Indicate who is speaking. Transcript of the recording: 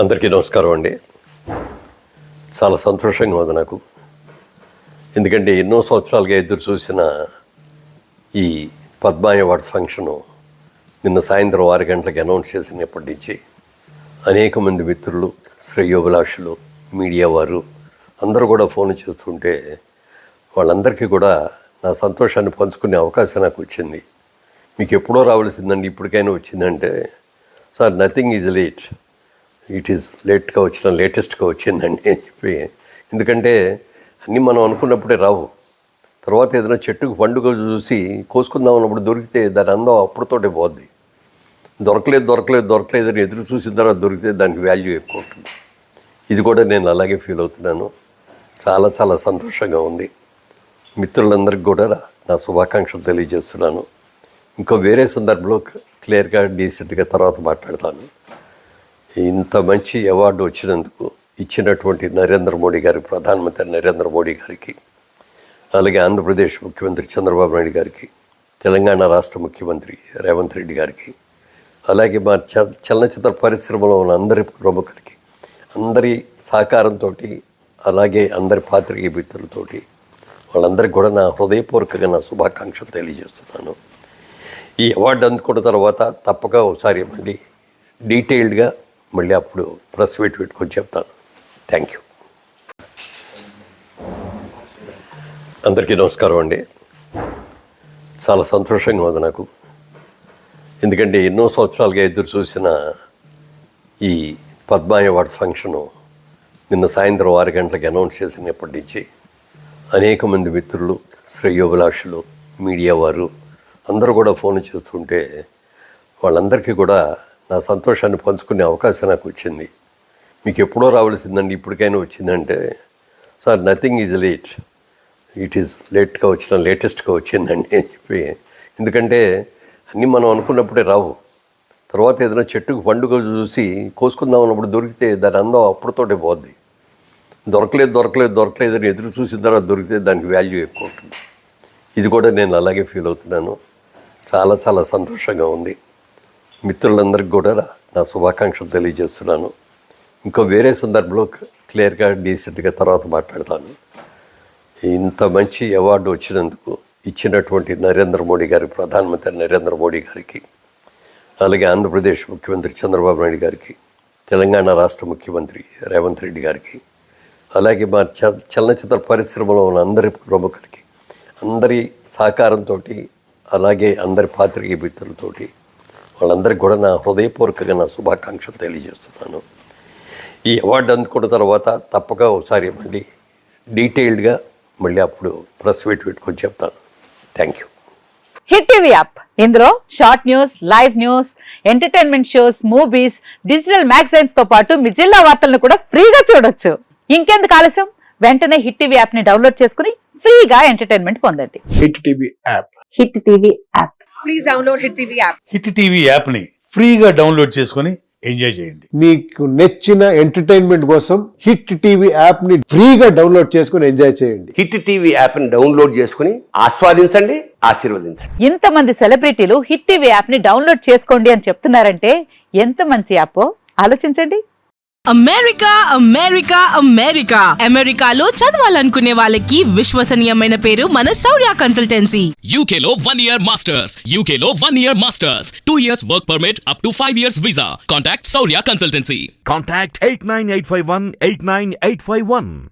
Speaker 1: అందరికీ నమస్కారం అండి. చాలా సంతోషంగా ఉంది నాకు. ఎందుకంటే ఎన్నో సంవత్సరాలుగా ఎదురు చూసిన ఈ పద్మ అవార్డ్స్ ఫంక్షను నిన్న సాయంత్రం 6 గంటలకు అనౌన్స్ చేసినప్పటి నుంచి అనేక మంది మిత్రులు, శ్రేయోభిలాషులు, మీడియా వారు అందరూ కూడా ఫోన్ చేస్తుంటే వాళ్ళందరికీ కూడా నా సంతోషాన్ని పంచుకునే అవకాశం నాకు వచ్చింది. మీకు ఎప్పుడో రావాల్సిందండి, ఇప్పటికైనా వచ్చిందంటే, sir nothing is late, it is లేట్గా వచ్చిన లేటెస్ట్గా వచ్చిందండి అని చెప్పి. ఎందుకంటే అన్నీ మనం అనుకున్నప్పుడే రావు. తర్వాత ఏదైనా చెట్టుకు పండుగ చూసి కోసుకుందాం అన్నప్పుడు దొరికితే దాని అందం అప్పుడుతోటే పోద్ది. దొరకలేదని ఎదురు చూసిన తర్వాత దొరికితే దానికి వాల్యూ ఎక్కువ ఉంటుంది. ఇది కూడా నేను అలాగే ఫీల్ అవుతున్నాను. చాలా చాలా సంతోషంగా ఉంది. మిత్రులందరికీ కూడా నా శుభాకాంక్షలు తెలియజేస్తున్నాను. ఇంకో వేరే సందర్భంలో క్లియర్గా డీసెంట్గా తర్వాత మాట్లాడతాను. ఇంత మంచి అవార్డు వచ్చినందుకు ఇచ్చినటువంటి నరేంద్ర మోడీ గారి, ప్రధానమంత్రి నరేంద్ర మోడీ గారికి, అలాగే ఆంధ్రప్రదేశ్ ముఖ్యమంత్రి చంద్రబాబు నాయుడు గారికి, తెలంగాణ రాష్ట్ర ముఖ్యమంత్రి రేవంత్ రెడ్డి గారికి, అలాగే మా చలనచిత్ర పరిశ్రమలో ఉన్న అందరి ప్రముఖులకి, అందరి సహకారంతో, అలాగే అందరి పాత్రికేయ మిత్రులతోటి వాళ్ళందరికీ కూడా నా హృదయపూర్వకంగా నా శుభాకాంక్షలు తెలియజేస్తున్నాను. ఈ అవార్డు అందుకున్న తర్వాత తప్పక ఒకసారి మళ్ళీ డీటెయిల్డ్గా మళ్ళీ అప్పుడు ప్రెస్ మీట్ పెట్టుకొని చెప్తాను. Thank you. అందరికీ నమస్కారం అండి. చాలా సంతోషంగా ఉంది నాకు. ఎందుకంటే ఎన్నో సంవత్సరాలుగా ఎదురు చూసిన ఈ పద్మ అవార్డ్స్ ఫంక్షను నిన్న సాయంత్రం 6 గంటలకు అనౌన్స్ చేసినప్పటి నుంచి అనేక మంది మిత్రులు, శ్రేయోభిలాషులు, మీడియా వారు అందరూ కూడా ఫోన్ చేస్తుంటే వాళ్ళందరికీ కూడా నా సంతోషాన్ని పంచుకునే అవకాశం నాకు వచ్చింది. మీకు ఎప్పుడో రావాల్సిందండి, ఇప్పటికైనా వచ్చిందంటే, sir nothing is late, it is లేట్గా వచ్చిన లేటెస్ట్గా వచ్చిందండి అని చెప్పి. ఎందుకంటే అన్నీ మనం అనుకున్నప్పుడే రావు. తర్వాత ఏదైనా చెట్టుకు పండుగ చూసి కోసుకుందాం అన్నప్పుడు దొరికితే దాని అందం అప్పుడుతోటే పోద్ది. దొరకలేదని ఎదురు చూసిన తర్వాత దొరికితే దానికి వాల్యూ ఎక్కువ ఉంటుంది. ఇది కూడా నేను అలాగే ఫీల్ అవుతున్నాను. చాలా చాలా సంతోషంగా ఉంది. మిత్రులందరికీ కూడా నా శుభాకాంక్షలు తెలియజేస్తున్నాను. ఇంకో వేరే సందర్భంలో క్లియర్గా డీసెంట్గా తర్వాత మాట్లాడతాను. ఇంత మంచి అవార్డు వచ్చినందుకు ఇచ్చినటువంటి నరేంద్ర మోడీ గారి, ప్రధానమంత్రి నరేంద్ర మోడీ గారికి, అలాగే ఆంధ్రప్రదేశ్ ముఖ్యమంత్రి చంద్రబాబు నాయుడు గారికి, తెలంగాణ రాష్ట్ర ముఖ్యమంత్రి రేవంత్ రెడ్డి గారికి, అలాగే మా చలనచిత్ర పరిశ్రమలో ఉన్న అందరి ప్రముఖులకి, అందరి సహకారంతో, అలాగే అందరి పాత్రికేయ మిత్రులతోటి వాళ్ళందరికీ కూడా నా హృదయపూర్వకంగా నా శుభాకాంక్షలు తెలియజేస్తున్నాను. ఈ అవార్డు అందుకున్న తర్వాత తప్పక ఒకసారి మళ్ళీ డీటెయిల్డ్గా మళ్ళీ అప్పుడు ప్రెస్ మీట్ పెట్టుకొని చెప్తాను. Thank you.
Speaker 2: Hit TV app, ఇందులో short news, live news, entertainment shows, movies, digital magazines తో పాటు మీ జిల్లా వార్తలను కూడా ఫ్రీగా చూడొచ్చు. ఇంకెందుకు ఆలస్యం, వెంటనే హిట్ టీవీ యాప్ ని డౌన్లోడ్ చేసుకుని ఫ్రీగా ఎంటర్టైన్మెంట్ పొందండి.
Speaker 3: Hit TV app.
Speaker 2: Hit TV app.
Speaker 4: Please download hit TV app.
Speaker 5: Hit TV app ని ఫ్రీగా డౌన్లోడ్ చేసుకుని ఎంజాయ్ చేయండి.
Speaker 3: మీకు నచ్చిన ఎంటర్టైన్మెంట్ కోసం హిట్ టీవీ యాప్ ని ఫ్రీగా డౌన్లోడ్ చేసుకుని ఎంజాయ్ చేయండి.
Speaker 6: హిట్ టీవీ యాప్ ని డౌన్లోడ్ చేసుకుని ఆస్వాదించండి, ఆశీర్వదించండి.
Speaker 2: ఇంతమంది సెలబ్రిటీలు హిట్ టీవీ యాప్ ని డౌన్లోడ్ చేసుకోండి అని చెప్తున్నారంటే ఎంత మంచి యాప్ ఆలోచించండి.
Speaker 7: అమెరికా అమెరికా అమెరికా అమెరికాలో చదవాలనుకునే వాళ్ళకి విశ్వసనీయమైన పేరు మన శౌర్య కన్సల్టెన్సీ.
Speaker 8: UK లో 1 year masters, UK లో 1 year masters, 2 years work permit up to 5 years visa. Contact Saurya Consultancy.
Speaker 9: Contact 89851 89851.